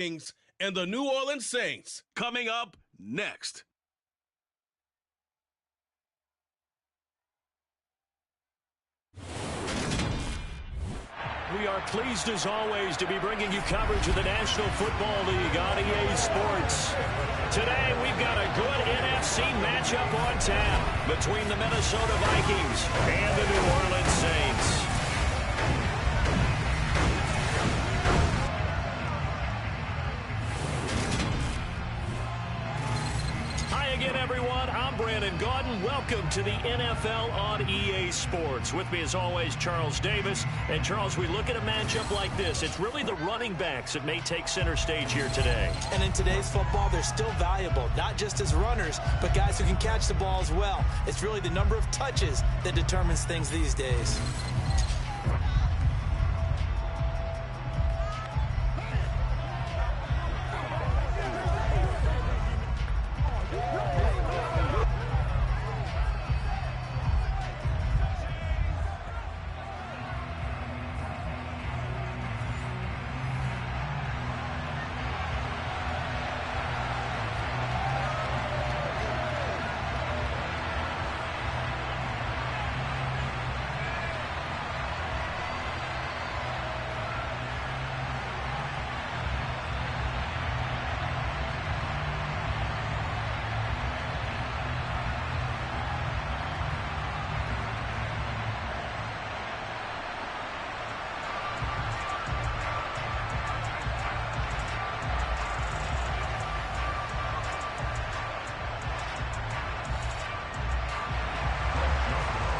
Vikings and the New Orleans Saints. Coming up next. We are pleased, as always, to be bringing you coverage of the National Football League on EA Sports. Today, we've got a good NFC matchup on tap between the Minnesota Vikings and the New Orleans Saints. Again, everyone, I'm Brandon Gaudin. Welcome to the NFL on EA Sports. With me, as always, Charles Davis. And, Charles, we look at a matchup like this. It's really the running backs that may take center stage here today. And in today's football, they're still valuable, not just as runners, but guys who can catch the ball as well. It's really the number of touches that determines things these days.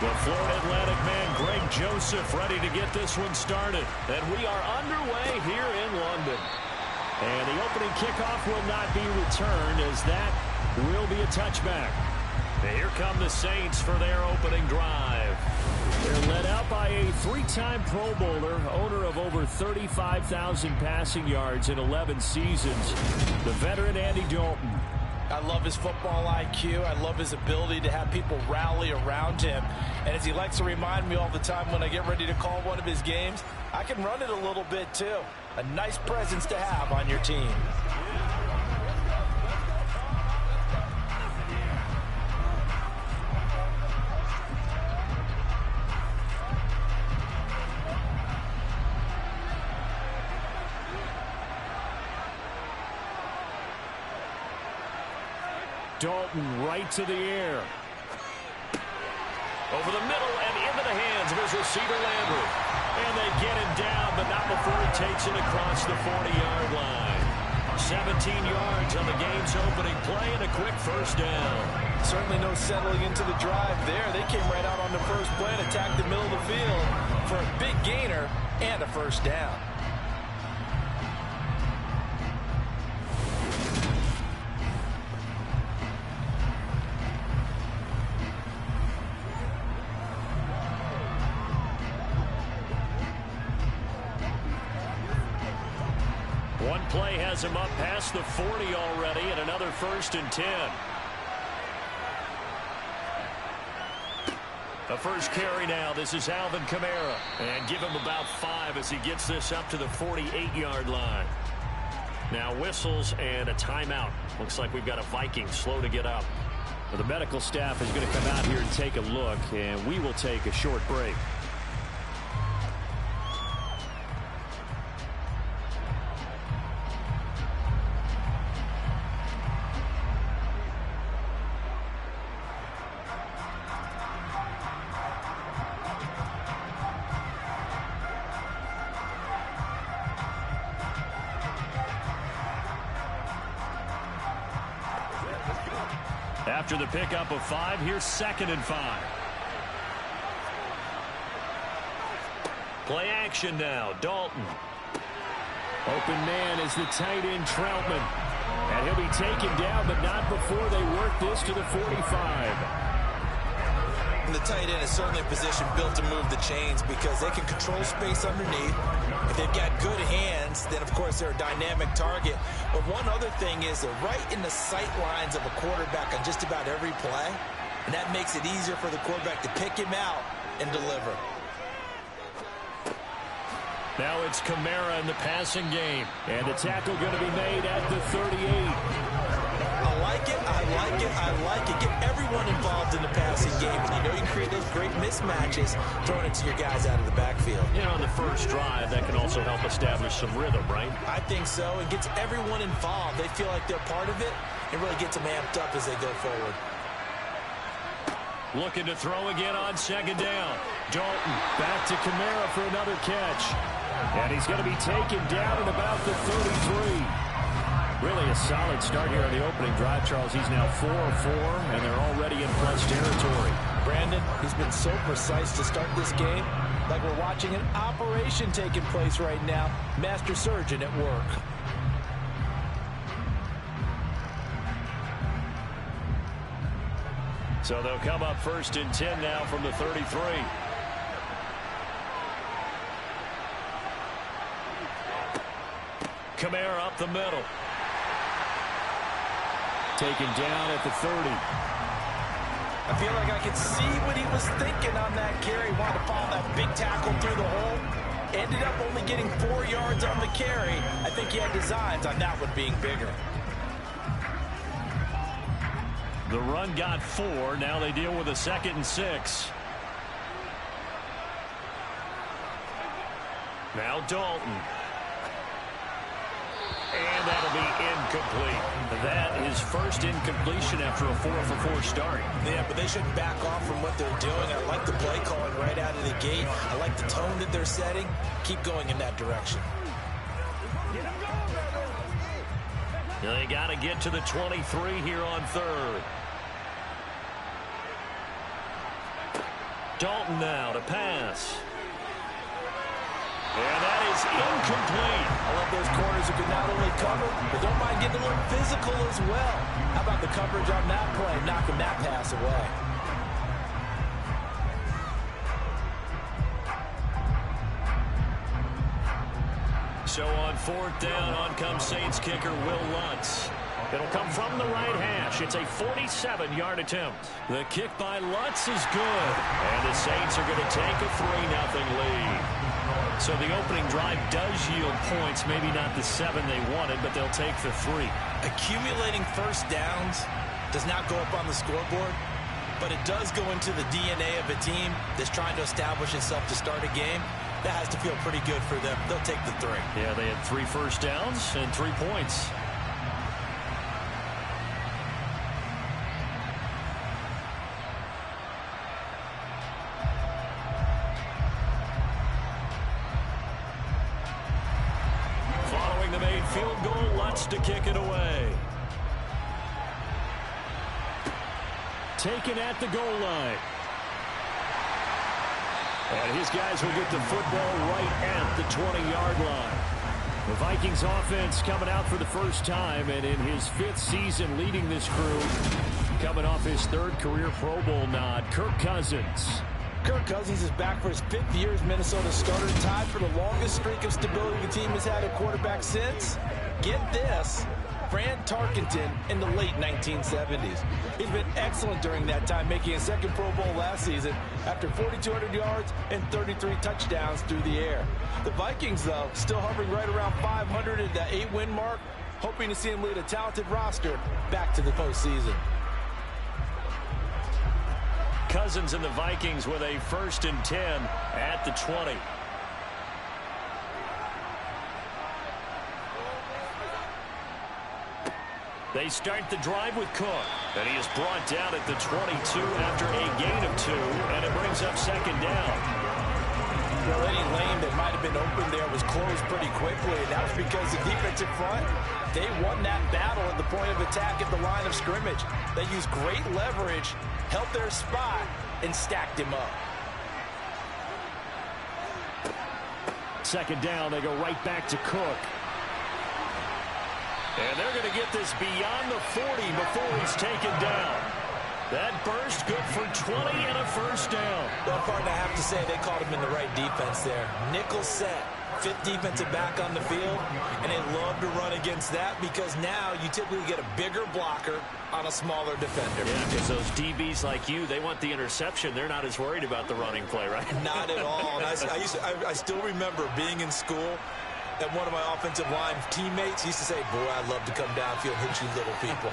The Florida Atlantic man, Greg Joseph, ready to get this one started. And we are underway here in London. And the opening kickoff will not be returned, as that will be a touchback. And here come the Saints for their opening drive. They're led out by a three-time Pro Bowler, owner of over 35,000 passing yards in 11 seasons, the veteran Andy Dalton. I love his football IQ. I love his ability to have people rally around him. And as he likes to remind me all the time when I get ready to call one of his games, I can run it a little bit too. A nice presence to have on your team. Dalton right to the air. Over the middle and into the hands of his receiver Landry. And they get him down, but not before he takes it across the 40-yard line. 17 yards on the game's opening play and a quick first down. Certainly no settling into the drive there. They came right out on the first play and attacked the middle of the field for a big gainer and a first down. One play has him up past the 40 already, and another 1st and 10. The first carry now. This is Alvin Kamara. And give him about 5 as he gets this up to the 48-yard line. Now whistles and a timeout. Looks like we've got a Viking slow to get up. Well, the medical staff is going to come out here and take a look, and we will take a short break. After the pickup of 5, here's 2nd and 5. Play action now. Dalton. Open man is the tight end Troutman. And he'll be taken down, but not before they work this to the 45. And the tight end is certainly a position built to move the chains because they can control space underneath. If they've got good hands, then of course they're a dynamic target. But one other thing is they're right in the sight lines of a quarterback on just about every play. And that makes it easier for the quarterback to pick him out and deliver. Now it's Kamara in the passing game. And a tackle going to be made at the 38. I like it, I like it, I like it. Get everyone involved in the passing game. And you know you can create those great mismatches throwing it to your guys out of the backfield. You know, on the first drive, that can also help establish some rhythm, right? I think so. It gets everyone involved. They feel like they're part of it and really gets them amped up as they go forward. Looking to throw again on second down. Dalton back to Kamara for another catch. And he's going to be taken down at about the 33. Really a solid start here on the opening drive, Charles. He's now 4 of 4, and they're already in plus territory. Brandon, he's been so precise to start this game, like we're watching an operation taking place right now. Master surgeon at work. So they'll come up 1st and 10 now from the 33. Kamara up the middle. Taken down at the 30. I feel like I could see what he was thinking on that carry. Wanted to follow that big tackle through the hole. Ended up only getting 4 yards on the carry. I think he had designs on that one being bigger. The run got 4. Now they deal with a 2nd and 6. Now Dalton. And that'll be incomplete. That is first incompletion after a 4-for-4 start. Yeah, but they shouldn't back off from what they're doing. I like the play calling right out of the gate. I like the tone that they're setting. Keep going in that direction. They got to get to the 23 here on 3rd. Dalton now to pass. And that is incomplete. I love those corners who can not only cover, but don't mind getting a little physical as well. How about the coverage on that play, knocking that pass away? So on 4th down, on comes Saints kicker Will Lutz. It'll come from the right hash. It's a 47-yard attempt. The kick by Lutz is good. And the Saints are going to take a 3-0 lead. So the opening drive does yield points. Maybe not the 7 they wanted, but they'll take the 3. Accumulating first downs does not go up on the scoreboard, but it does go into the DNA of a team that's trying to establish itself to start a game. That has to feel pretty good for them. They'll take the 3. Yeah, they had 3 first downs and 3 points. Following the made field goal, Lutz to kick it away. Taken at the goal line. And his guys will get the football right at the 20-yard line. The Vikings offense coming out for the first time, and in his 5th season leading this crew, coming off his 3rd career Pro Bowl nod, Kirk Cousins. Kirk Cousins is back for his 5th year as Minnesota's starter, tied for the longest streak of stability the team has had at quarterback since, get this, Fran Tarkenton in the late 1970s. He's been excellent during that time, making a 2nd Pro Bowl last season after 4,200 yards and 33 touchdowns through the air. The Vikings, though, still hovering right around 500 at the 8-win mark, hoping to see him lead a talented roster back to the postseason. Cousins and the Vikings with a 1st and 10 at the 20. They start the drive with Cook, and he is brought down at the 22 after a gain of 2, and it brings up 2nd down. Well, any lane that might have been open there was closed pretty quickly, and that was because the defensive front, they won that battle at the point of attack at the line of scrimmage. They used great leverage, held their spot, and stacked him up. 2nd down, they go right back to Cook. And they're going to get this beyond the 40 before he's taken down. That burst good for 20 and a 1st down. Well, partner, I have to say they called him in the right defense there. Nickel set, fifth defensive back on the field, and they love to run against that because now you typically get a bigger blocker on a smaller defender. Yeah, because those DBs like you, they want the interception. They're not as worried about the running play, right? Not at all. And I still remember being in school, and one of my offensive line teammates used to say, boy, I'd love to come downfield and hit you little people.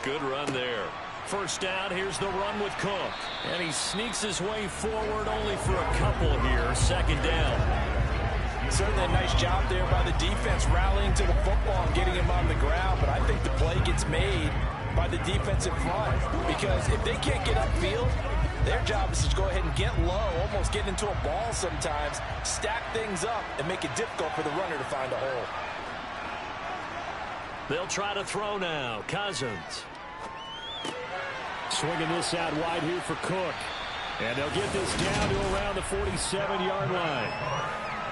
Good run there. First down, here's the run with Cook. And he sneaks his way forward only for a couple here. Second down. Certainly a nice job there by the defense rallying to the football and getting him on the ground. But I think the play gets made by the defensive front because if they can't get upfield, their job is to go ahead and get low, almost get into a ball sometimes, stack things up, and make it difficult for the runner to find a hole. They'll try to throw now. Cousins. Swinging this out wide here for Cook. And they'll get this down to around the 47-yard line.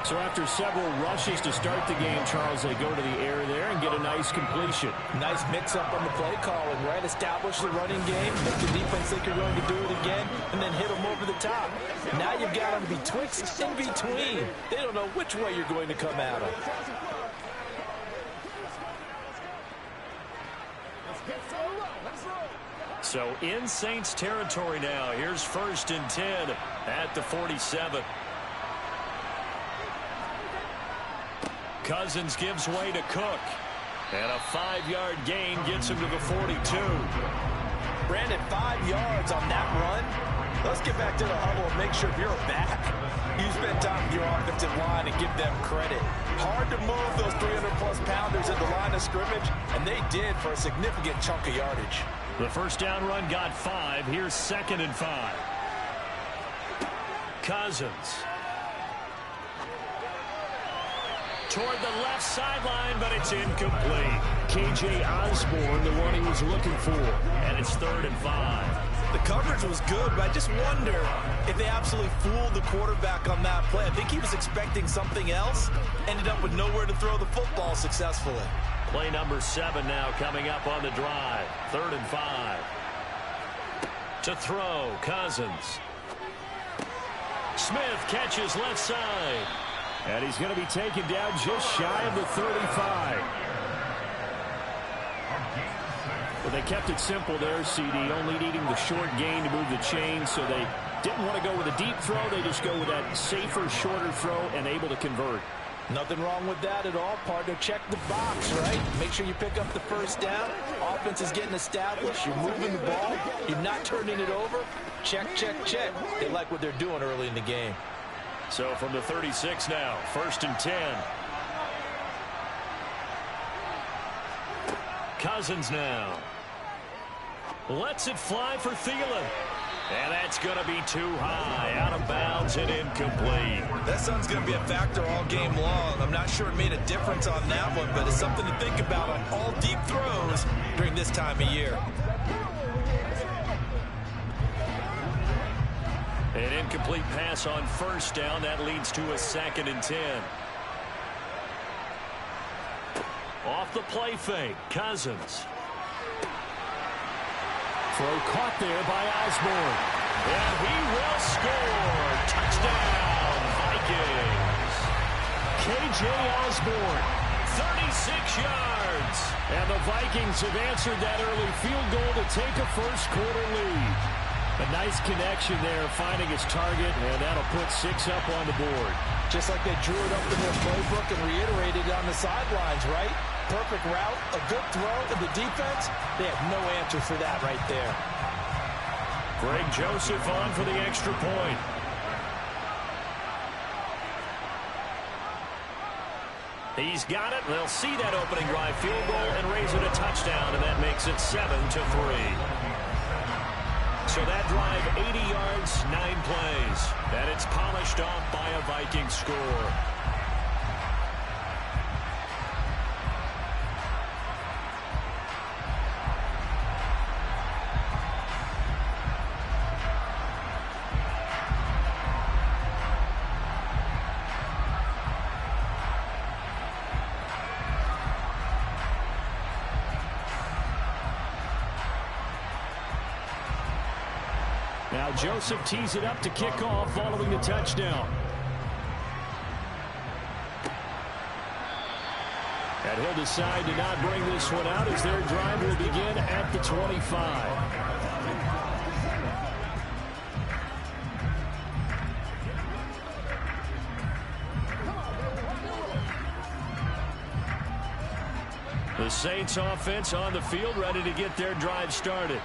So after several rushes to start the game, Charles, they go to the air there and get a nice completion. Nice mix-up on the play calling, right? Establish the running game, make the defense think you're going to do it again, and then hit them over the top. Now you've got them betwixt in between. They don't know which way you're going to come at them. So in Saints territory now. Here's 1st and 10 at the 47. Cousins gives way to Cook. And a 5-yard gain gets him to the 42. Brandon, 5 yards on that run. Let's get back to the huddle and make sure you're back. You spend time with your offensive line and give them credit. Hard to move those 300-plus pounders at the line of scrimmage, and they did for a significant chunk of yardage. The first down run got 5. Here's 2nd and 5. Cousins. Toward the left sideline, but it's incomplete. K.J. Osborne, the one he was looking for. And it's 3rd and 5. The coverage was good, but I just wonder if they absolutely fooled the quarterback on that play. I think he was expecting something else. Ended up with nowhere to throw the football successfully. Play number 7 now coming up on the drive. 3rd and 5. To throw, Cousins. Smith catches left side. And he's going to be taken down just shy of the 35. Well, they kept it simple there, CD, only needing the short gain to move the chains, so they didn't want to go with a deep throw. They just go with that safer, shorter throw and able to convert. Nothing wrong with that at all, partner. Check the box, right? Make sure you pick up the first down. Offense is getting established. You're moving the ball. You're not turning it over. Check, check, check. They like what they're doing early in the game. So from the 36 now, 1st and 10. Cousins now. Lets it fly for Thielen. And that's going to be too high, out of bounds and incomplete. That sun's going to be a factor all game long. I'm not sure it made a difference on that one, but it's something to think about on all deep throws during this time of year. An incomplete pass on 1st down. That leads to a 2nd and 10. Off the play fake, Cousins. Throw caught there by Osborne. And he will score. Touchdown, Vikings. K.J. Osborne, 36 yards. And the Vikings have answered that early field goal to take a first-quarter lead. A nice connection there, finding his target, and that'll put 6 up on the board. Just like they drew it up in their playbook and reiterated on the sidelines, right? Perfect route, a good throw, and the defense, they have no answer for that right there. Greg Joseph on for the extra point. He's got it. They'll see that opening drive field goal and raise it a touchdown, and that makes it 7-3. So that drive, 80 yards, 9 plays. And it's polished off by a Viking score. Now Joseph tees it up to kick off following the touchdown. that. He'll decide to not bring this one out as their drive will begin at the 25. The Saints offense on the field, ready to get their drive started.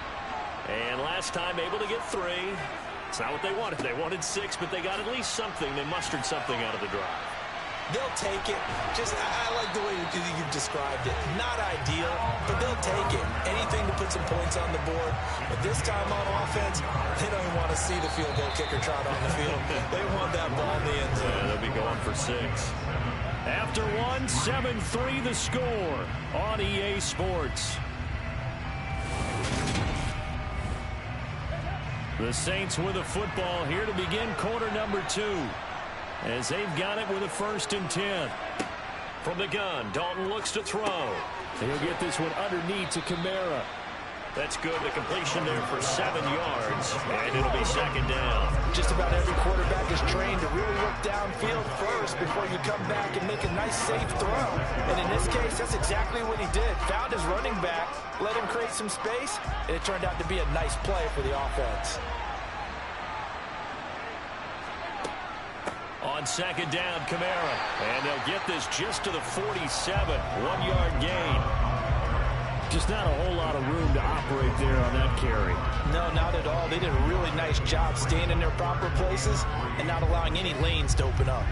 And last time able to get 3. It's not what they wanted. They wanted 6, but they got at least something. They mustered something out of the drive. They'll take it. I like the way you've described it. Not ideal, but they'll take it. Anything to put some points on the board. But this time on offense, they don't even want to see the field goal kicker trot on the field. They want that ball in the end zone. Yeah, they'll be going for 6. After 1, 7-3 the score on EA Sports. The Saints with a football here to begin quarter number 2. As they've got it with a 1st and 10. From the gun, Dalton looks to throw. He'll get this one underneath to Kamara. That's good. The completion there for 7 yards. And it'll be 2nd down. Just about every quarterback is trained to really look downfield first before you come back and make a nice, safe throw. And in this case, that's exactly what he did. Found his running back, let him create some space, and it turned out to be a nice play for the offense. On 2nd down, Kamara. And they'll get this just to the 47. 1-yard gain. Just not a whole lot of room to operate there on that carry. No, not at all. They did a really nice job staying in their proper places and not allowing any lanes to open up.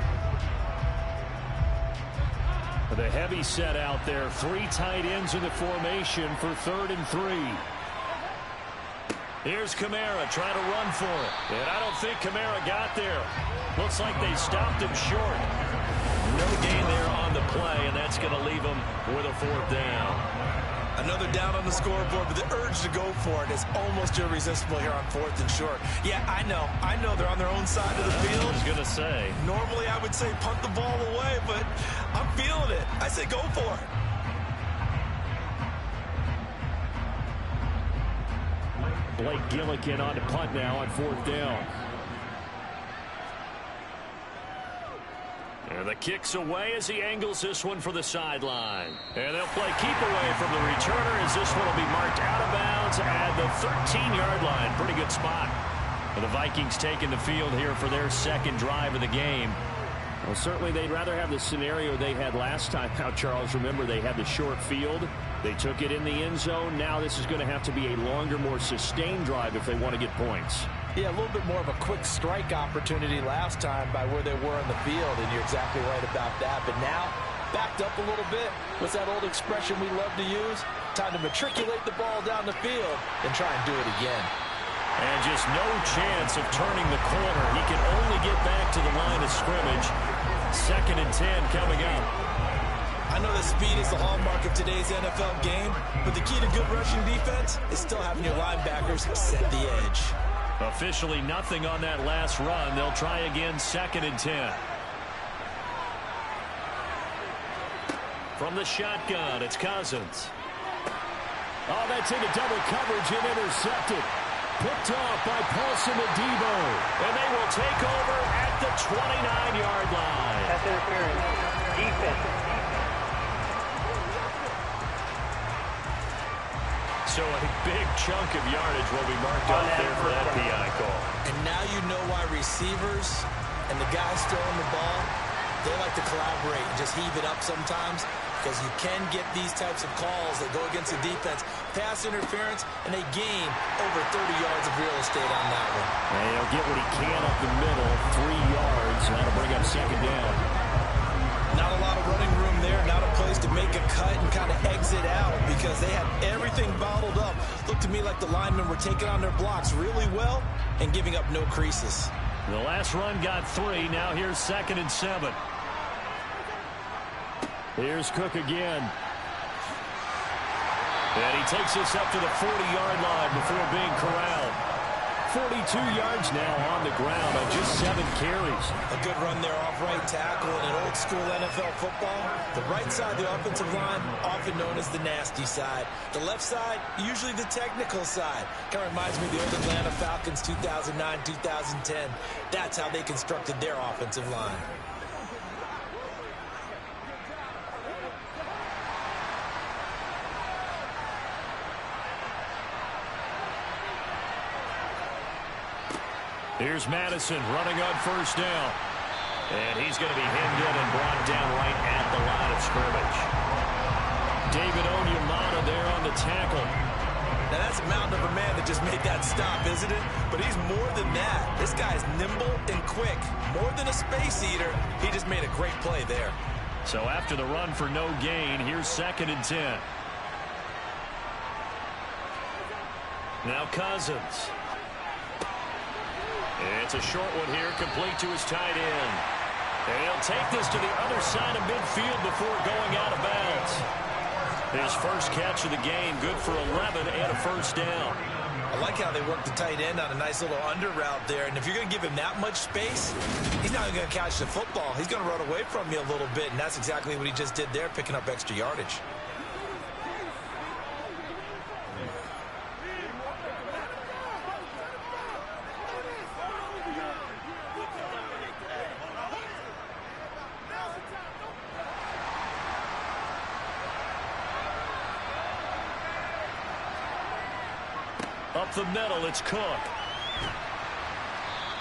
The heavy set out there. 3 tight ends in the formation for 3rd and 3. Here's Kamara trying to run for it. And I don't think Kamara got there. Looks like they stopped him short. No gain there on the play, and that's going to leave him with a 4th down. Another down on the scoreboard, but the urge to go for it is almost irresistible here on 4th and short. Yeah, I know they're on their own side of the field. I was going to say. Normally I would say punt the ball away, but I'm feeling it. I say go for it. Blake Gillikin on to punt now on 4th down. And the kick's away as he angles this one for the sideline. And they'll play keep away from the returner as this one will be marked out of bounds at the 13-yard line. Pretty good spot. And the Vikings taking the field here for their 2nd drive of the game. Well, certainly they'd rather have the scenario they had last time. Now, Charles, remember they had the short field. They took it in the end zone. Now this is going to have to be a longer, more sustained drive if they want to get points. Yeah, a little bit more of a quick strike opportunity last time by where they were on the field, and you're exactly right about that. But now, backed up a little bit. What's that old expression we love to use? Time to matriculate the ball down the field and try and do it again. And just no chance of turning the corner. He can only get back to the line of scrimmage. 2nd and 10 coming up. I know that speed is the hallmark of today's NFL game, but the key to good rushing defense is still having your linebackers set the edge. Officially nothing on that last run. They'll try again, 2nd and 10. From the shotgun, it's Cousins. Oh, that's into double coverage and intercepted. Picked off by Paulson Adebo. And they will take over at the 29-yard line. That's interference. Defense. So a big chunk of yardage will be marked up there for that PI call. And now you know why receivers and the guys throwing the ball, they like to collaborate and just heave it up sometimes, because you can get these types of calls that go against the defense. Pass interference, and they gain over 30 yards of real estate on that one. And he'll get what he can up the middle, 3 yards. That'll bring up 2nd down. Not a lot of running room there, not a place to make a cut and kind of exit out because they had everything bottled up. Looked to me like the linemen were taking on their blocks really well and giving up no creases. The last run got 3. Now here's 2nd and 7. Here's Cook again. And he takes this up to the 40-yard line before being corralled. 42 yards now on the ground on just 7 carries. A good run there off right tackle in an old-school NFL football. The right side of the offensive line, often known as the nasty side. The left side, usually the technical side. Kind of reminds me of the old Atlanta Falcons 2009-2010. That's how they constructed their offensive line. Here's Madison running on first down. And he's going to be hemmed in and brought down right at the line of scrimmage. David Onyemata there on the tackle. Now that's a mountain of a man that just made that stop, isn't it? But he's more than that. This guy's nimble and quick. More than a space eater. He just made a great play there. So after the run for no gain, here's 2nd and 10. Now Cousins. It's a short one here, complete to his tight end. And he'll take this to the other side of midfield before going out of bounds. His first catch of the game, good for 11 and a first down. I like how they work the tight end on a nice little under route there. And if you're going to give him that much space, he's not going to catch the football. He's going to run away from you a little bit, and that's exactly what he just did there, picking up extra yardage. Up the middle, it's Cook.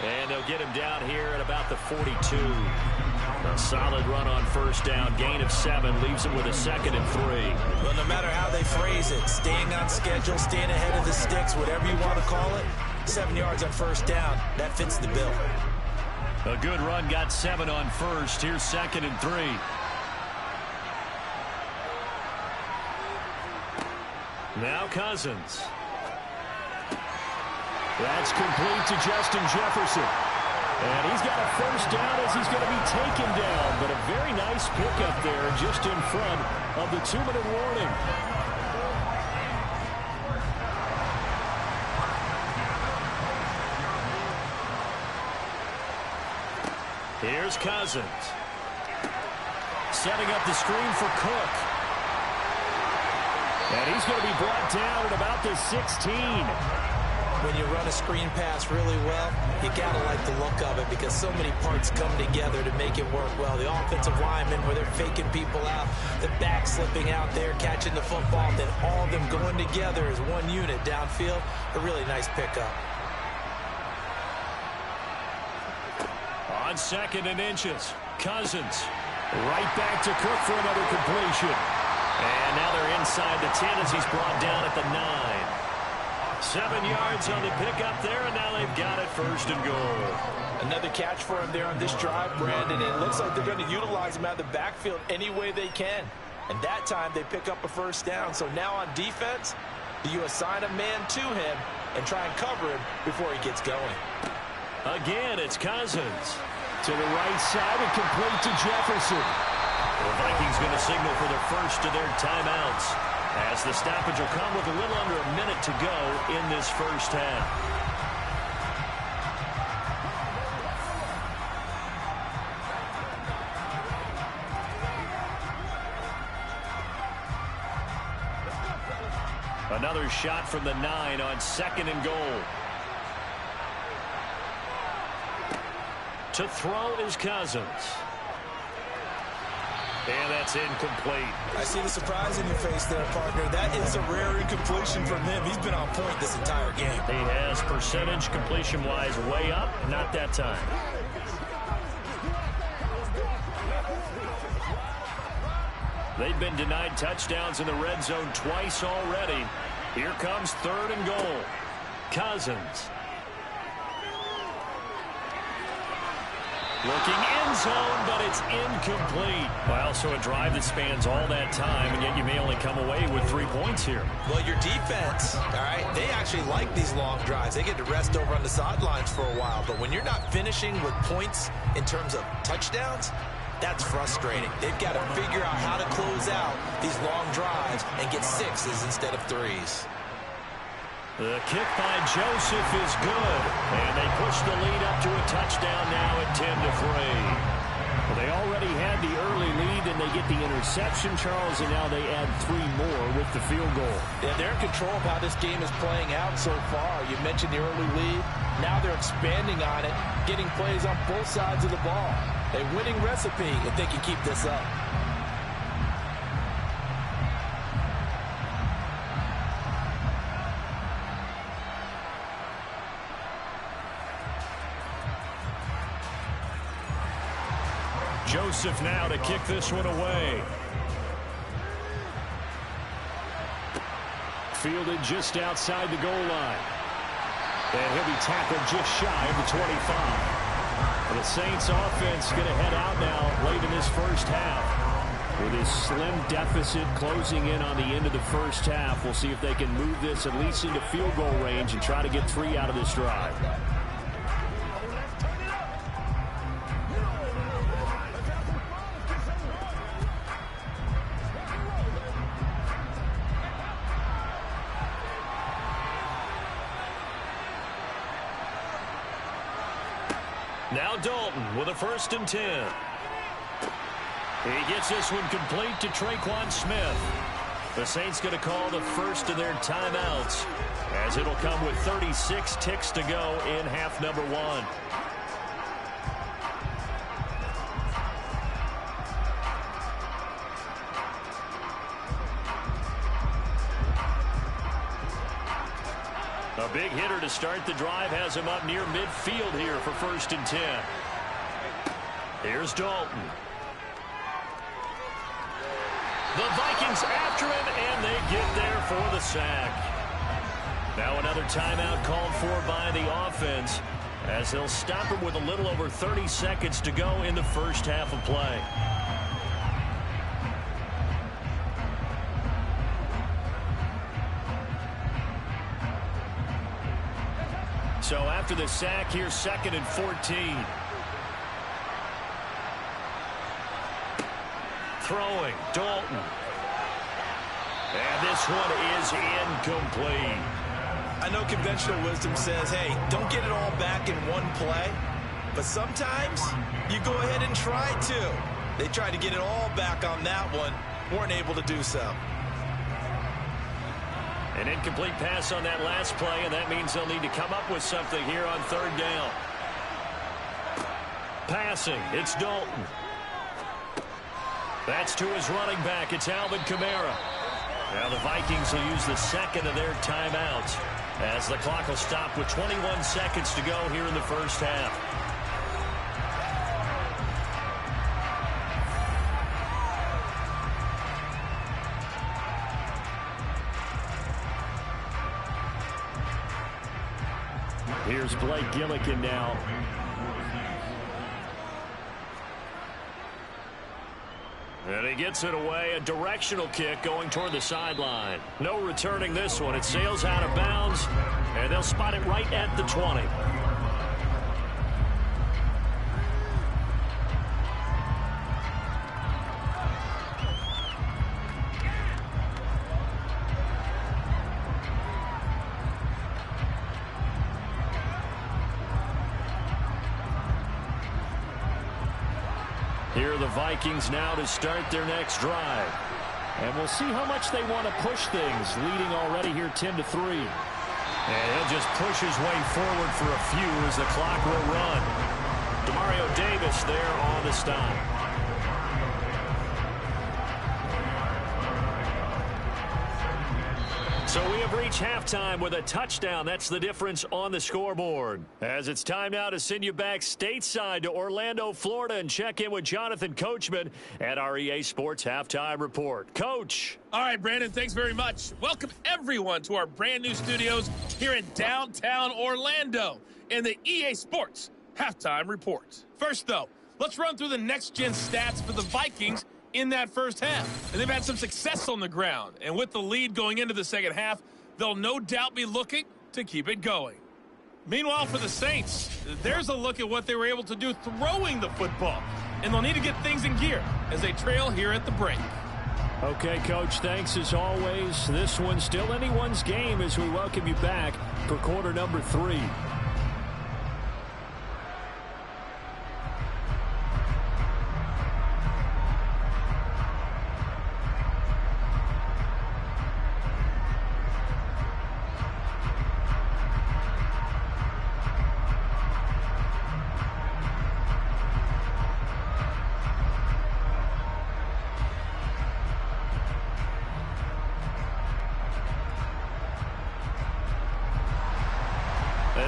And they'll get him down here at about the 42. A solid run on first down. Gain of 7 leaves him with a 2nd and 3. Well, no matter how they phrase it, staying on schedule, staying ahead of the sticks, whatever you want to call it, 7 yards on first down, that fits the bill. A good run, got 7 on first. Here's 2nd and 3. Now Cousins. That's complete to Justin Jefferson. And he's got a first down as he's going to be taken down. But a very nice pickup there just in front of the 2-minute warning. Here's Cousins. Setting up the screen for Cook. And he's going to be brought down at about the 16. When you run a screen pass really well, you got to like the look of it because so many parts come together to make it work well. The offensive linemen, where they're faking people out, the back slipping out there, catching the football, then all of them going together as one unit downfield. A really nice pickup. On 2nd and inches, Cousins right back to Cook for another completion. And now they're inside the 10 as he's brought down at the 9. 7 yards on the pickup there, and now they've got it 1st and goal. Another catch for him there on this drive, Brandon. And it looks like they're going to utilize him out of the backfield any way they can. And that time they pick up a first down. So now on defense, you assign a man to him and try and cover him before he gets going. Again, it's Cousins. To the right side and complete to Jefferson. The Vikings going to signal for the first of their timeouts, as the stoppage will come with a little under a minute to go in this first half. Another shot from the 9 on 2nd and goal. To throw is Cousins. And that's incomplete. I see the surprise in your face there, partner. That is a rare incompletion from him. He's been on point this entire game. He has percentage completion-wise way up. Not that time. They've been denied touchdowns in the red zone twice already. Here comes 3rd and goal. Cousins. Looking end zone, but it's incomplete. Well, so a drive that spans all that time, and yet you may only come away with 3 points here. Well, your defense, all right, they actually like these long drives. They get to rest over on the sidelines for a while. But when you're not finishing with points in terms of touchdowns, that's frustrating. They've got to figure out how to close out these long drives and get 6s instead of 3s. The kick by Joseph is good, and they push the lead up to a touchdown now at 10-3. Well, they already had the early lead, and they get the interception, Charles, and now they add 3 more with the field goal. Yeah, they're in control of how this game is playing out so far. You mentioned the early lead. Now they're expanding on it, getting plays on both sides of the ball. A winning recipe if they can keep this up. Joseph now to kick this one away. Fielded just outside the goal line. And he'll be tackled just shy of the 25. The Saints offense going to head out now late in this first half. With his slim deficit closing in on the end of the first half, we'll see if they can move this at least into field goal range and try to get 3 out of this drive. Now Dalton with a 1st and 10. He gets this one complete to Traquan Smith. The Saints going to call the first of their timeouts, as it'll come with 36 ticks to go in half number 1. A big hitter to start the drive has him up near midfield here for 1st and 10. Here's Dalton. The Vikings after him, and they get there for the sack. Now another timeout called for by the offense, as they'll stop him with a little over 30 seconds to go in the first half of play. So after the sack, here's 2nd and 14. Throwing, Dalton. And this one is incomplete. I know conventional wisdom says, hey, don't get it all back in one play. But sometimes you go ahead and try to. They tried to get it all back on that one. Weren't able to do so. An incomplete pass on that last play, and that means they'll need to come up with something here on 3rd down. Passing, it's Dalton. That's to his running back. It's Alvin Kamara. Now the Vikings will use the 2nd of their timeouts, as the clock will stop with 21 seconds to go here in the first half. Here's Blake Gillikin now. And he gets it away, a directional kick going toward the sideline. No returning this one. It sails out of bounds, and they'll spot it right at the 20. Here are the Vikings now to start their next drive. And we'll see how much they want to push things, leading already here 10-3. And he'll just push his way forward for a few as the clock will run. Demario Davis there on the stop. So we have reached halftime with a touchdown. That's the difference on the scoreboard. As it's time now to send you back stateside to Orlando, Florida, and check in with Jonathan Coachman at our EA Sports Halftime Report. Coach. All right, Brandon, thanks very much. Welcome, everyone, to our brand new studios here in downtown Orlando in the EA Sports Halftime Report. First, though, let's run through the next-gen stats for the Vikings in that first half. And they've had some success on the ground. And with the lead going into the second half, they'll no doubt be looking to keep it going. Meanwhile, for the Saints, there's a look at what they were able to do throwing the football. And they'll need to get things in gear as they trail here at the break. Okay, Coach, thanks as always. This one's still anyone's game as we welcome you back for quarter number 3.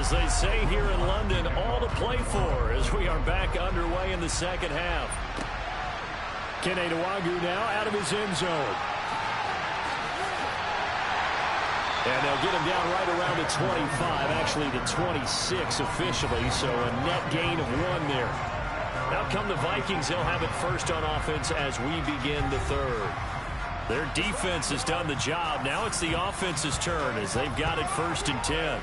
As they say here in London, all to play for as we are back underway in the second half. now out of his end zone. And they'll get him down right around the 25, actually the 26 officially, so a net gain of 1 there. Now come the Vikings. They'll have it first on offense as we begin the third. Their defense has done the job. Now it's the offense's turn as they've got it 1st and 10.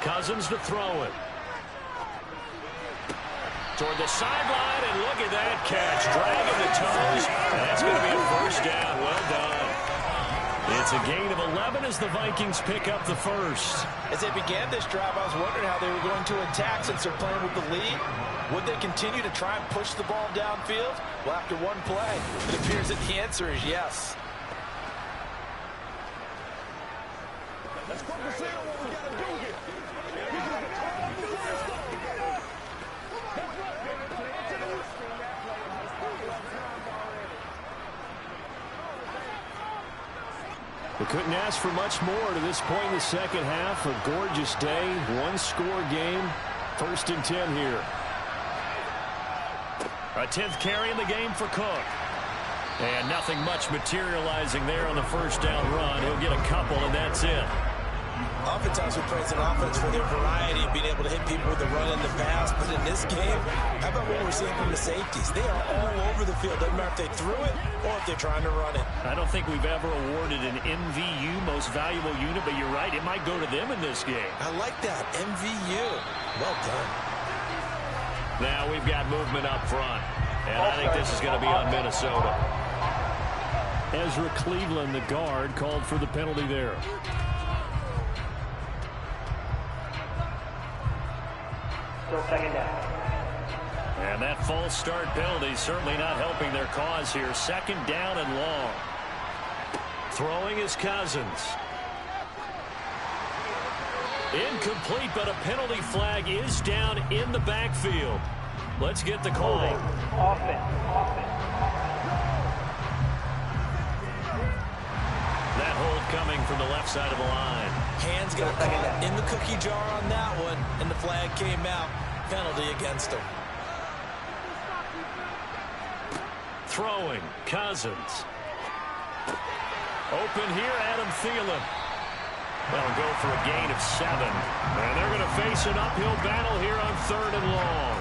Cousins to throw it. Toward the sideline, and look at that catch. Dragging the toes. And that's going to be a 1st down. Well done. It's a gain of 11 as the Vikings pick up the 1st. As they began this drive, I was wondering how they were going to attack since they're playing with the lead. Would they continue to try and push the ball downfield? Well, after one play, it appears that the answer is yes. Let's focus in on what we got to do here. We couldn't ask for much more to this point in the second half. A gorgeous day, 1-score game, 1st and 10 here. A 10th carry in the game for Cook. And nothing much materializing there on the 1st down run. He'll get a couple, and that's it. Oftentimes we praise an offense for their variety of being able to hit people with the run and the pass, but in this game, how about what we're seeing from the safeties? They are all over the field. Doesn't matter if they threw it or if they're trying to run it. I don't think we've ever awarded an MVU, most valuable unit, but you're right, it might go to them in this game. I like that, MVU. Well done. Now we've got movement up front, and I think this is going to be on Minnesota. Ezra Cleveland, the guard, called for the penalty there. Still 2nd down. And that false start penalty certainly not helping their cause here. 2nd down and long. Throwing is Cousins. Incomplete, but a penalty flag is down in the backfield. Let's get the call. Offense. That hold coming from the left side of the line. Hands got caught in the cookie jar on that one, and the flag came out. Penalty against him. Throwing, Cousins. Open here, Adam Thielen. They'll go for a gain of 7. And they're going to face an uphill battle here on 3rd and long.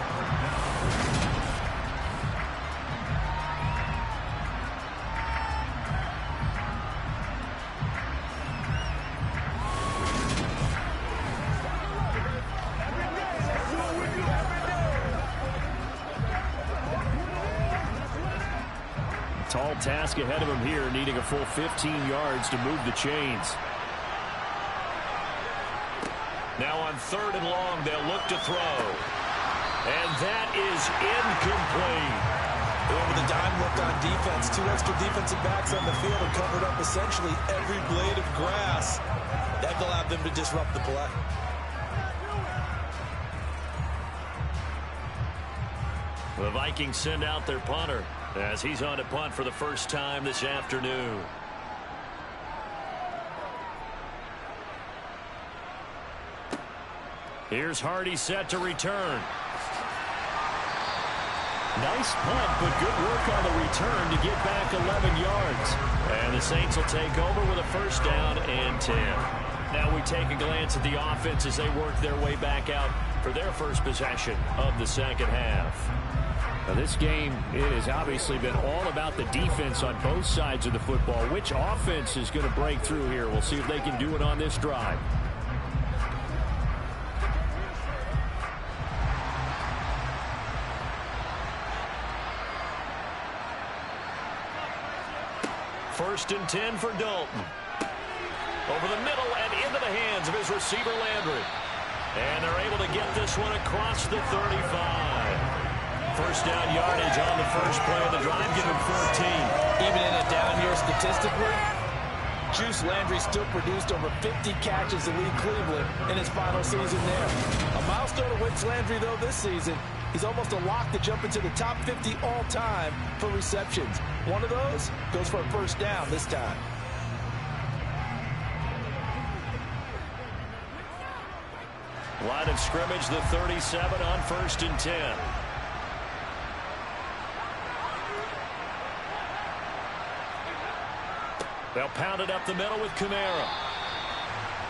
Tall task ahead of him here, needing a full 15 yards to move the chains. Now on 3rd and long, they'll look to throw. And that is incomplete. They went with a dime look on defense. 2 extra defensive backs on the field and covered up essentially every blade of grass. That allowed them to disrupt the play. The Vikings send out their punter as he's on to punt for the first time this afternoon. Here's Hardy set to return. Nice punt, but good work on the return to get back 11 yards. And the Saints will take over with a 1st down and 10. Now we take a glance at the offense as they work their way back out for their first possession of the second half. Now this game, it has obviously been all about the defense on both sides of the football. Which offense is going to break through here? We'll see if they can do it on this drive. First and 10 for Dalton. Over the middle and into the hands of his receiver Landry. And they're able to get this one across the 35. First down yardage on the first play of the drive, give him 14. Even in a down year statistically, Juice Landry still produced over 50 catches to lead Cleveland in his final season there. A milestone awaits Landry, though, this season He's almost a lock to jump into the top 50 all-time for receptions. One of those goes for a first down this time. Line of scrimmage, the 37 on 1st and 10. They'll pound it up the middle with Kamara.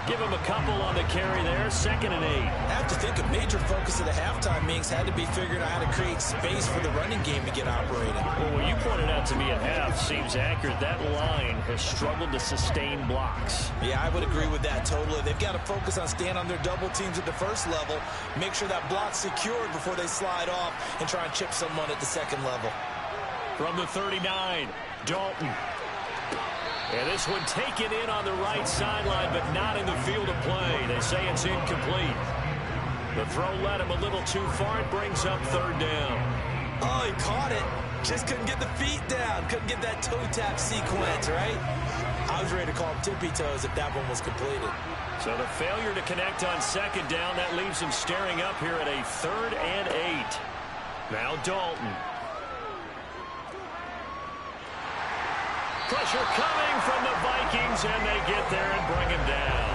Give him a couple on the carry there. 2nd and 8. I have to think a major focus of the halftime meetings had to be figuring out how to create space for the running game to get operating. Well, what you pointed out to me at half seems accurate. That line has struggled to sustain blocks. Yeah, I would agree with that totally. They've got to focus on staying on their double teams at the first level, make sure that block's secured before they slide off and try and chip someone at the second level. From the 39, Dalton. And this one taken in on the right sideline, but not in the field of play. They say it's incomplete. The throw led him a little too far. It brings up 3rd down. Oh, he caught it. Just couldn't get the feet down. Couldn't get that toe tap sequence, right? I was ready to call him tippy toes if that one was completed. So the failure to connect on 2nd down, that leaves him staring up here at a 3rd and 8. Now Dalton. Pressure coming from the Vikings, and they get there and bring him down.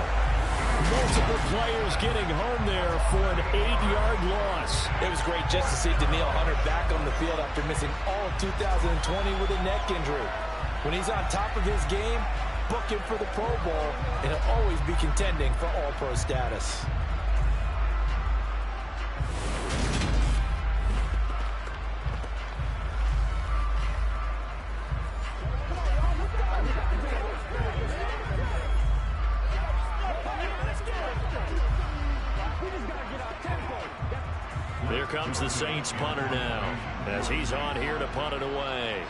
Multiple players getting home there for an 8-yard loss. It was great just to see Danielle Hunter back on the field after missing all of 2020 with a neck injury. When he's on top of his game, book him for the Pro Bowl, and he'll always be contending for All-Pro status. Here comes the Saints punter now, as he's on here to punt it away.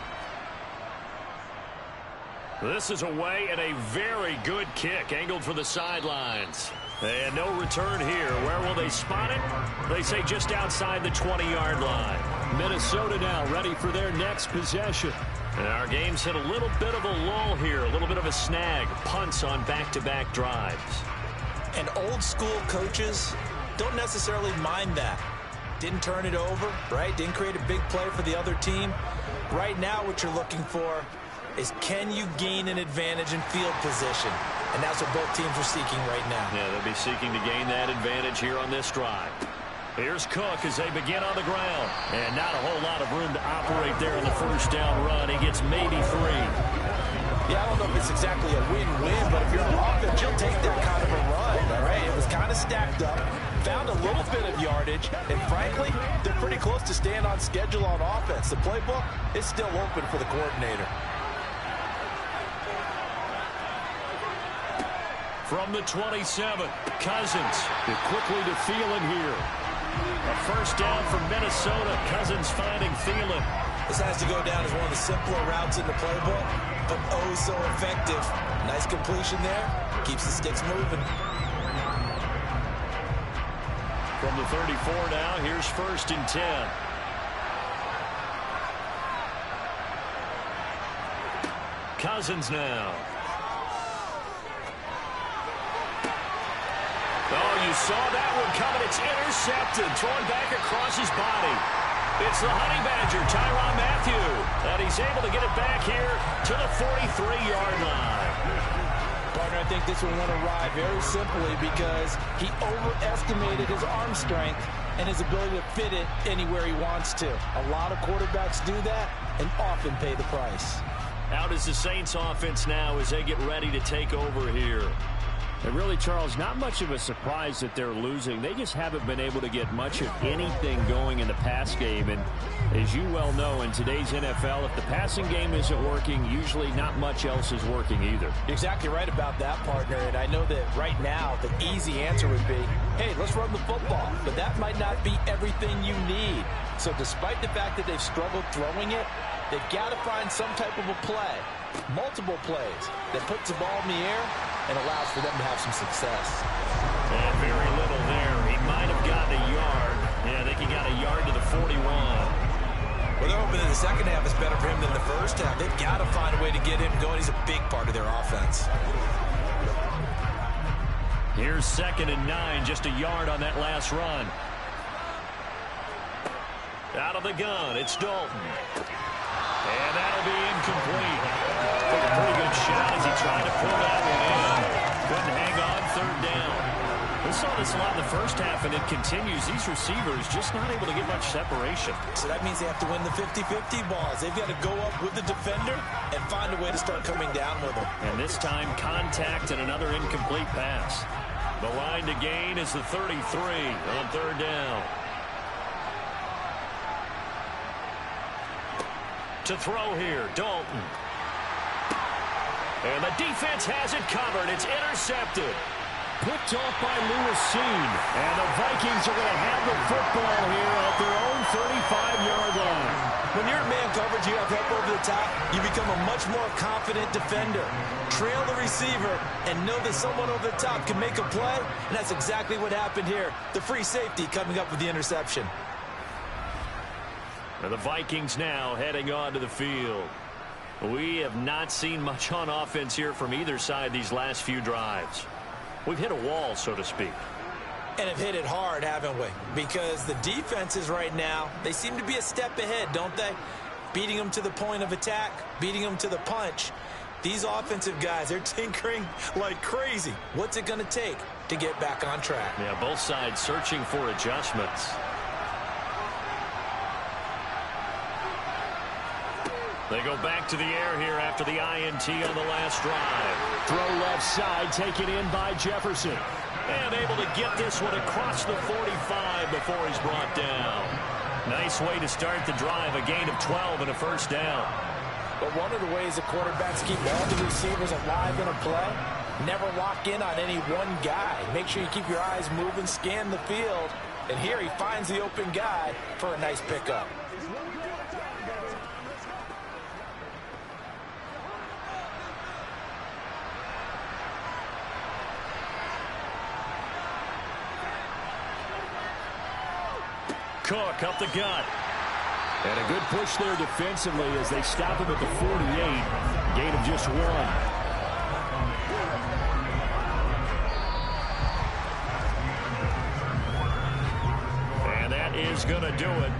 This is away and a very good kick, angled for the sidelines. And no return here. Where will they spot it? They say just outside the 20-yard line. Minnesota now ready for their next possession. And our game's hit a little bit of a lull here, a little bit of a snag. Punts on back-to-back drives. And old school coaches don't necessarily mind that. Didn't turn it over, right? Didn't create a big play for the other team. Right now what you're looking for is, can you gain an advantage in field position? And that's what both teams are seeking right now. Yeah, they'll be seeking to gain that advantage here on this drive. Here's Cook as they begin on the ground. And not a whole lot of room to operate there on the first down run. He gets maybe 3. Yeah, I don't know if it's exactly a win-win, but if you're on offense, you'll take that kind of a run, all right? It was kind of stacked up, found a little bit of yardage, and frankly, they're pretty close to staying on schedule on offense. The playbook is still open for the coordinator. From the 27, Cousins. They're quickly to Thielen here. A first down for Minnesota. Cousins finding Thielen. This has to go down as one of the simpler routes in the playbook, but oh so effective. Nice completion there. Keeps the sticks moving. From the 34 now, here's 1st and 10. Cousins now. Oh, you saw that one coming. It's intercepted. Thrown back across his body. It's the Honey Badger, Tyrann Mathieu. And he's able to get it back here to the 43-yard line. Partner, I think this one went awry very simply because he overestimated his arm strength and his ability to fit it anywhere he wants to. A lot of quarterbacks do that and often pay the price. Out is the Saints offense now as they get ready to take over here. And really, Charles, not much of a surprise that they're losing. They just haven't been able to get much of anything going in the pass game. And as you well know, in today's NFL, if the passing game isn't working, usually not much else is working either. You're exactly right about that, partner. And I know that right now the easy answer would be, hey, let's run the football. But that might not be everything you need. So despite the fact that they've struggled throwing it, they've got to find some type of a play, multiple plays, that puts the ball in the air and allows for them to have some success. And very little there. He might have gotten a yard. Yeah, I think he got a yard to the 41. Well, they're hoping that the second half is better for him than the first half. They've got to find a way to get him going. He's a big part of their offense. Here's 2nd and 9, just a yard on that last run. Out of the gun, it's Dalton. And that'll be incomplete. Took a pretty good shot as he tried to pull that one in. Couldn't hang on, third down. We saw this a lot in the first half, and it continues. These receivers just not able to get much separation. So that means they have to win the 50-50 balls. They've got to go up with the defender and find a way to start coming down with them. And this time, contact and another incomplete pass. The line to gain is the 33 on third down. To throw here, Dalton. And the defense has it covered. It's intercepted. Picked off by Lewis Seen. And the Vikings are going to have the football here at their own 35-yard line. When you're in man coverage, you have help over the top, you become a much more confident defender. Trail the receiver and know that someone over the top can make a play, and that's exactly what happened here. The free safety coming up with the interception. And the Vikings now heading onto the field. We have not seen much on offense here from either side these last few drives. We've hit a wall, so to speak. And have hit it hard, haven't we? Because the defenses right now, they seem to be a step ahead, don't they? Beating them to the point of attack, beating them to the punch. These offensive guys, they're tinkering like crazy. What's it going to take to get back on track? Yeah, both sides searching for adjustments. They go back to the air here after the INT on the last drive. Throw left side, taken in by Jefferson. And able to get this one across the 45 before he's brought down. Nice way to start the drive, a gain of 12 and a first down. But one of the ways the quarterbacks keep all the receivers alive in a play, never lock in on any one guy. Make sure you keep your eyes moving, scan the field. And here he finds the open guy for a nice pickup. Cook up the gut. And a good push there defensively as they stop him at the 48. Gain of just 1. And that is going to do it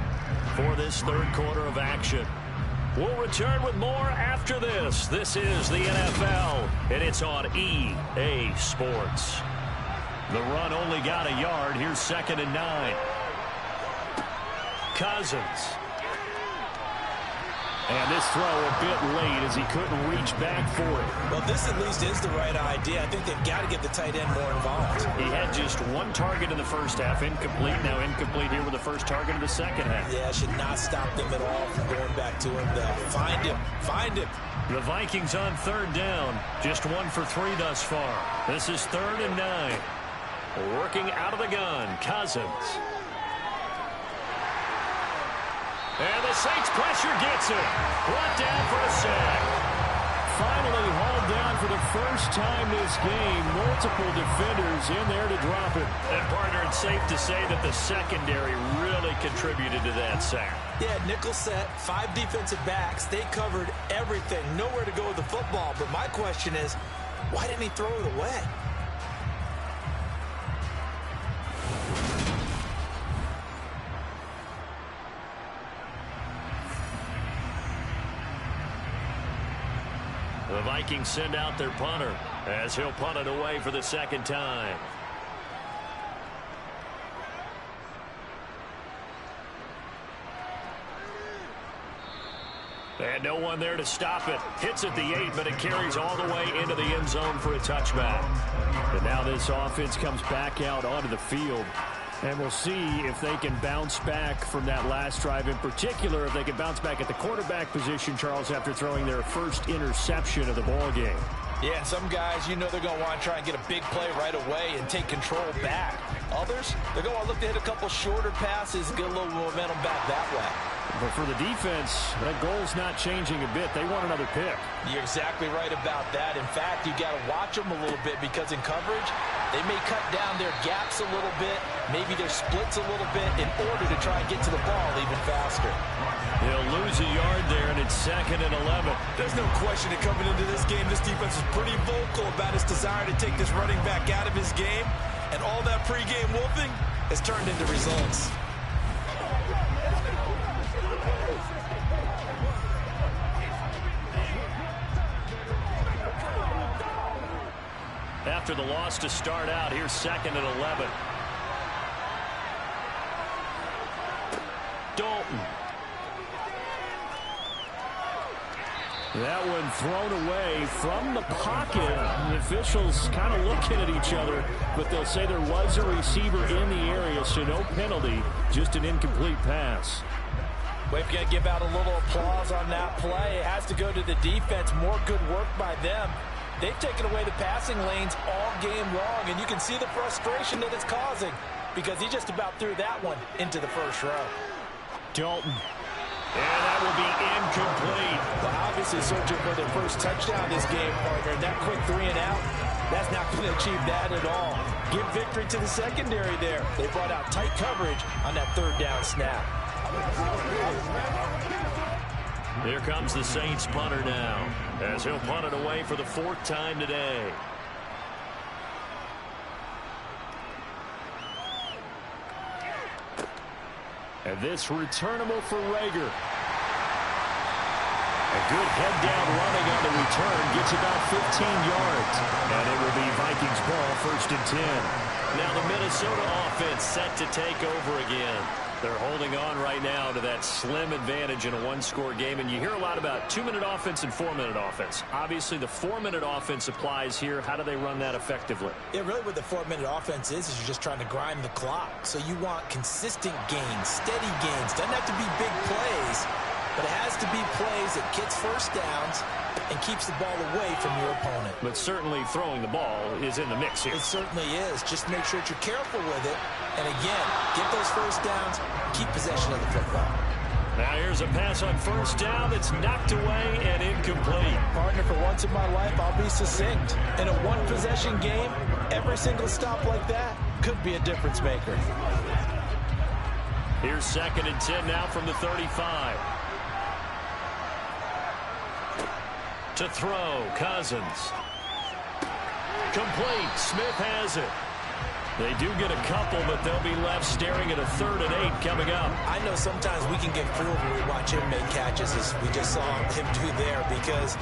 for this third quarter of action. We'll return with more after this. This is the NFL, and it's on EA Sports. The run only got a yard. Here's 2nd and 9. Cousins. And this throw a bit late as he couldn't reach back for it. Well, this at least is the right idea. I think they've got to get the tight end more involved. He had just 1 target in the first half. Incomplete. Now incomplete here with the first target of the second half. Yeah, should not stop them at all from going back to him, though. Find him. Find him. The Vikings on third down. Just 1 for 3 thus far. This is 3rd and 9. Working out of the gun. Cousins. And the Saints pressure gets it. Brought down for a sack. Finally hauled down for the first time this game. Multiple defenders in there to drop it. And, partner, it's safe to say that the secondary really contributed to that sack. Yeah, nickel set, 5 defensive backs. They covered everything. Nowhere to go with the football. But my question is, why didn't he throw it away? The Vikings send out their punter as he'll punt it away for the 2nd time. And no one there to stop it. Hits at the 8, but it carries all the way into the end zone for a touchback. And now this offense comes back out onto the field. And we'll see if they can bounce back from that last drive. In particular, if they can bounce back at the quarterback position, Charles, after throwing their first interception of the ball game. Yeah, some guys, you know they're going to want to try and get a big play right away and take control back. Others, they're going to look to hit a couple shorter passes and get a little momentum back that way. But for the defense, that goal's not changing a bit. They want another pick. You're exactly right about that. In fact, you got to watch them a little bit because in coverage, they may cut down their gaps a little bit, maybe their splits a little bit in order to try and get to the ball even faster. They'll lose a yard there, and it's 2nd and 11. There's no question that coming into this game, this defense is pretty vocal about its desire to take this running back out of his game, and all that pregame wolfing has turned into results. after the loss to start out. Here's 2nd and 11. Dalton. That one thrown away from the pocket. The officials kind of looking at each other, but they'll say there was a receiver in the area, so no penalty, just an incomplete pass. We've got to give out a little applause on that play. It has to go to the defense. More good work by them. They've taken away the passing lanes all game long, and you can see the frustration that it's causing because he just about threw that one into the first row. Dalton. And that will be incomplete. Well, obviously searching for their first touchdown this game, partner. And that quick 3 and out, that's not going to achieve that at all. Give victory to the secondary there. They brought out tight coverage on that 3rd down snap. Here comes the Saints punter now, as he'll punt it away for the 4th time today. And this returnable for Rager. A good head-down running on the return. Gets about 15 yards. And it will be Vikings ball, 1st and 10. Now the Minnesota offense set to take over again. They're holding on right now to that slim advantage in a 1-score game. And you hear a lot about 2-minute offense and 4-minute offense. Obviously, the 4-minute offense applies here. How do they run that effectively? Yeah, really what the 4-minute offense is you're just trying to grind the clock. So you want consistent gains, steady gains. Doesn't have to be big plays, but it has to be plays that gets first downs and keeps the ball away from your opponent. But certainly throwing the ball is in the mix here. It certainly is. Just make sure that you're careful with it. And again, get those first downs, keep possession of the football. Now here's a pass on 1st down that's knocked away and incomplete. Partner, for once in my life, I'll be succinct. In a 1-possession game, every single stop like that could be a difference maker. Here's 2nd and 10 now from the 35. To throw, Cousins. Complete. Smith has it. They do get a couple, but they'll be left staring at a 3rd and 8 coming up. I know sometimes we can get fooled when we watch him make catches, as we just saw him do there, because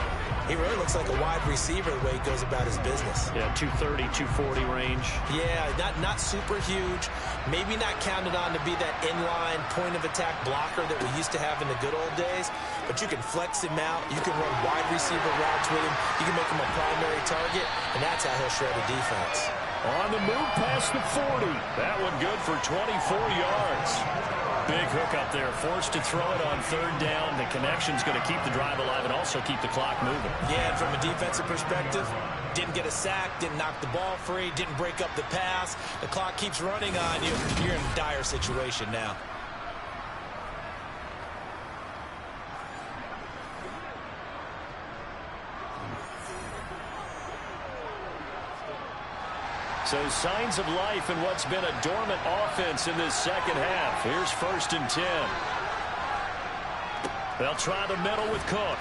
he really looks like a wide receiver the way he goes about his business. Yeah, 230, 240 range. Yeah, not super huge. Maybe not counted on to be that inline point-of-attack blocker that we used to have in the good old days, but you can flex him out. You can run wide receiver routes with him. You can make him a primary target, and that's how he'll shred a defense. On the move past the 40. That one good for 24 yards. Big hook up there. Forced to throw it on 3rd down. The connection's going to keep the drive alive and also keep the clock moving. Yeah, and from a defensive perspective, didn't get a sack, didn't knock the ball free, didn't break up the pass. The clock keeps running on you. You're in a dire situation now. So signs of life in what's been a dormant offense in this 2nd half. Here's 1st and 10. They'll try the middle with Cook.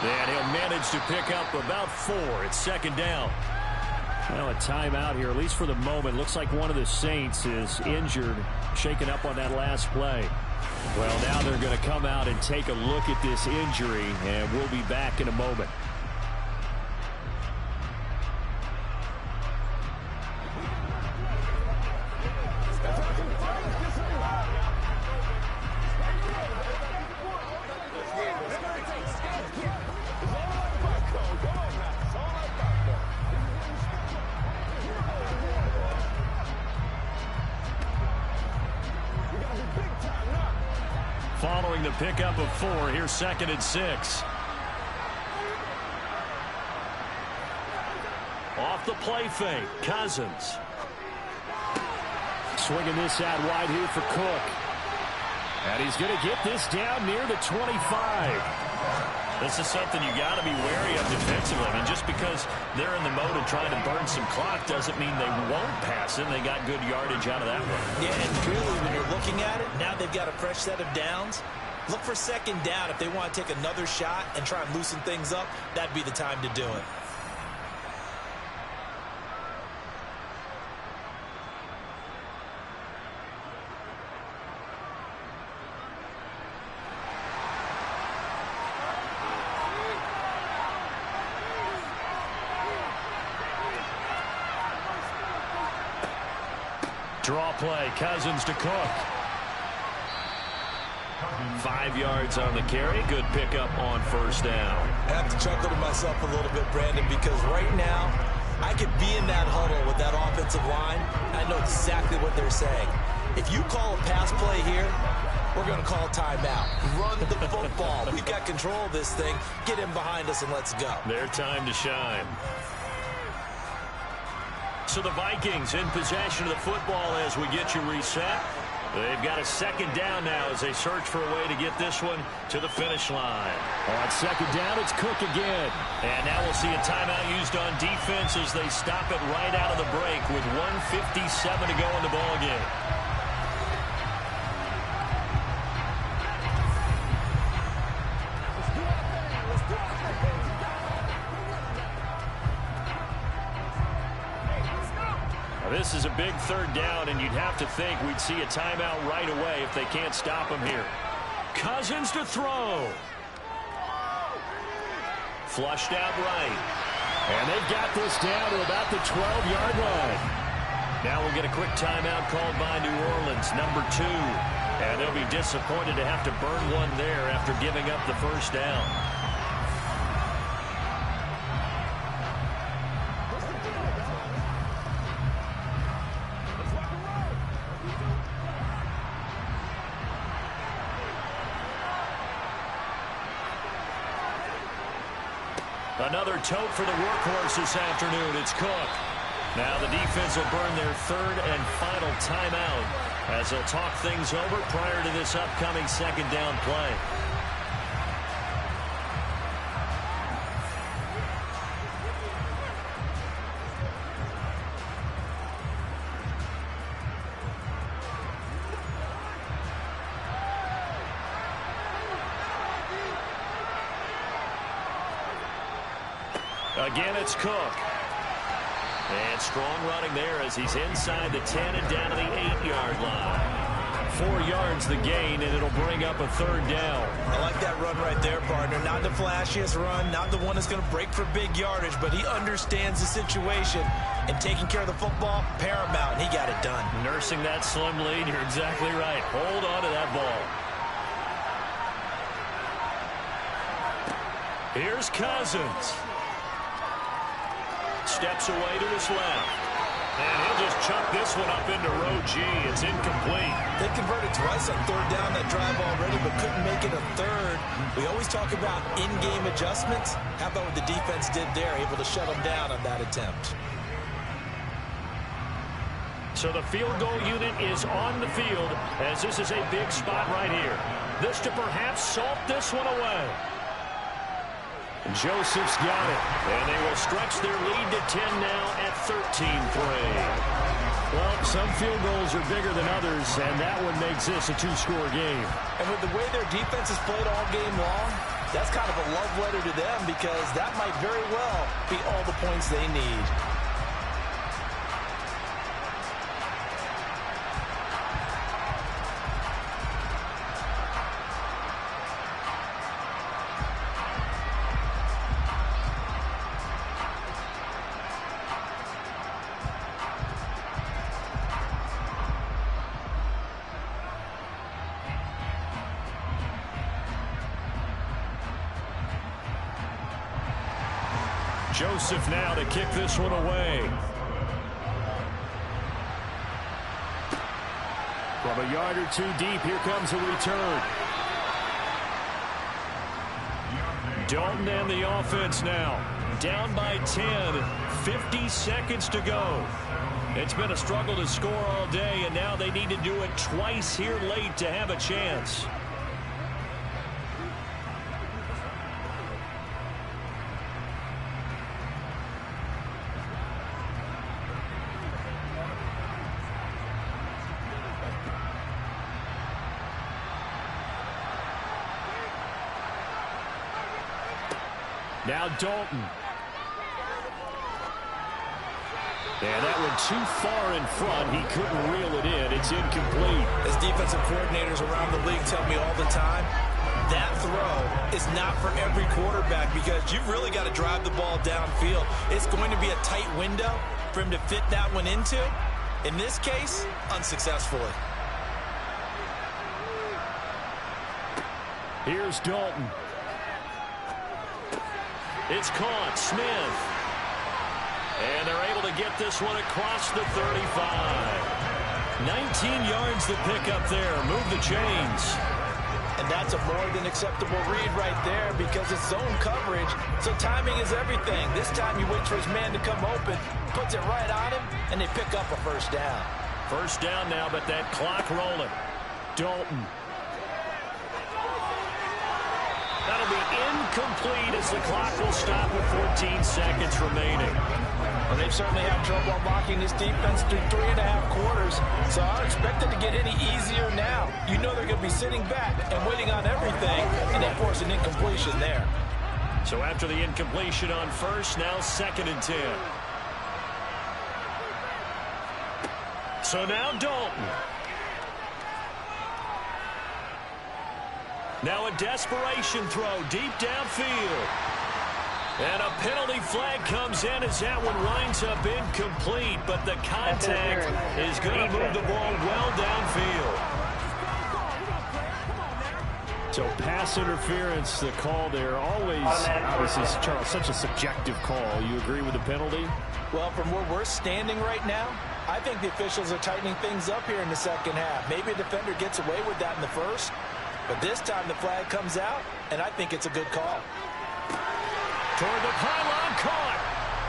And he'll manage to pick up about 4. It's 2nd down. Well, a timeout here, at least for the moment. Looks like one of the Saints is injured, shaken up on that last play. Well, now they're going to come out and take a look at this injury, and we'll be back in a moment. Following the pickup of 4, here's 2nd and 6. Off the play fake, Cousins. Swinging this out wide here for Cook. And he's going to get this down near the 25. This is something you got to be wary of defensively. I mean, just because they're in the mode of trying to burn some clock doesn't mean they won't pass it. They got good yardage out of that one. Yeah, and really, when you're looking at it, now they've got a fresh set of downs. Look for 2nd down. If they want to take another shot and try and loosen things up, that'd be the time to do it. Draw play, Cousins to Cook. 5 yards on the carry. Good pickup on first down. I have to chuckle to myself a little bit, Brandon, because right now I could be in that huddle with that offensive line. I know exactly what they're saying. If you call a pass play here, we're going to call timeout. Run the football. We've got control of this thing. Get in behind us and let's go. Their time to shine. So the Vikings in possession of the football as we get you reset. They've got a second down now as they search for a way to get this one to the finish line. On second down, it's Cook again. And now we'll see a timeout used on defense as they stop it right out of the break with 1:57 to go in the ballgame. This is a big third down, and you'd have to think we'd see a timeout right away if they can't stop him here. Cousins to throw. Flushed out right. And they've got this down to about the 12-yard line. Now we'll get a quick timeout called by New Orleans, number 2. And they'll be disappointed to have to burn one there after giving up the first down. Another tote for the workhorse this afternoon. It's Cook. Now the defense will burn their third and final timeout as they'll talk things over prior to this upcoming second down play. Again, it's Cook. And strong running there as he's inside the 10 and down to the 8-yard line. 4 yards the gain, and it'll bring up a third down. I like that run right there, partner. Not the flashiest run, not the one that's going to break for big yardage, but he understands the situation, and taking care of the football, paramount, and he got it done. Nursing that slim lead, you're exactly right. Hold on to that ball. Here's Cousins. Steps away to his left. And he'll just chuck this one up into row G. It's incomplete. They converted twice on third down that drive already, but couldn't make it a third. We always talk about in-game adjustments. How about what the defense did there, able to shut them down on that attempt? So the field goal unit is on the field as this is a big spot right here. This to perhaps salt this one away. Joseph's got it. And they will stretch their lead to 10 now at 13-3. Well, some field goals are bigger than others, and that one makes this a two-score game. And with the way their defense has played all game long, that's kind of a love letter to them because that might very well be all the points they need. Joseph now to kick this one away. From a yard or two deep, here comes a return. Dalton and the offense now. Down by 10. 50 seconds to go. It's been a struggle to score all day, and now they need to do it twice here late to have a chance. Now Dalton. And that one too far in front. He couldn't reel it in. It's incomplete. As defensive coordinators around the league tell me all the time, that throw is not for every quarterback because you've really got to drive the ball downfield. It's going to be a tight window for him to fit that one into. In this case, unsuccessfully. Here's Dalton. It's caught. Smith. And they're able to get this one across the 35. 19 yards to pick up there. Move the chains. And that's a more than acceptable read right there because it's zone coverage, so timing is everything. This time you wait for his man to come open, puts it right on him, and they pick up a first down. First down now, but that clock rolling. Dalton. That'll be incomplete as the clock will stop with 14 seconds remaining. Well, they've certainly had trouble unlocking this defense through 3.5 quarters, so I don't expect it to get any easier now. You know they're going to be sitting back and waiting on everything, and they force an incompletion there. So after the incompletion on first, now 2nd and 10. So now Dalton. Now a desperation throw deep downfield. And a penalty flag comes in as that one winds up incomplete, but the contact is going to move the ball well downfield. So pass interference, the call there, always, obviously, Charles, such a subjective call. You agree with the penalty? Well, from where we're standing right now, I think the officials are tightening things up here in the second half. Maybe a defender gets away with that in the first, but this time the flag comes out, and I think it's a good call. Toward the pylon, caught.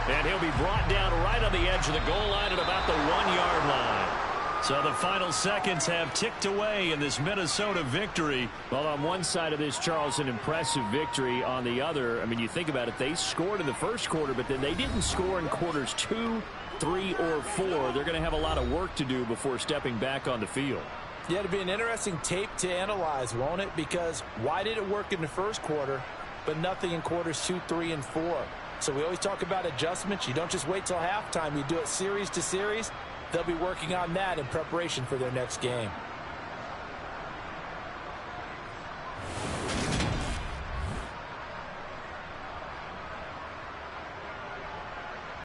And he'll be brought down right on the edge of the goal line at about the 1-yard line. So the final seconds have ticked away in this Minnesota victory. Well, on one side of this, Charles, an impressive victory. On the other, I mean, you think about it, they scored in the first quarter, but then they didn't score in quarters 2, 3, or 4. They're going to have a lot of work to do before stepping back on the field. Yeah, it'll be an interesting tape to analyze, won't it? Because why did it work in the first quarter, but nothing in quarters 2, 3, and 4? So we always talk about adjustments. You don't just wait till halftime. You do it series to series. They'll be working on that in preparation for their next game.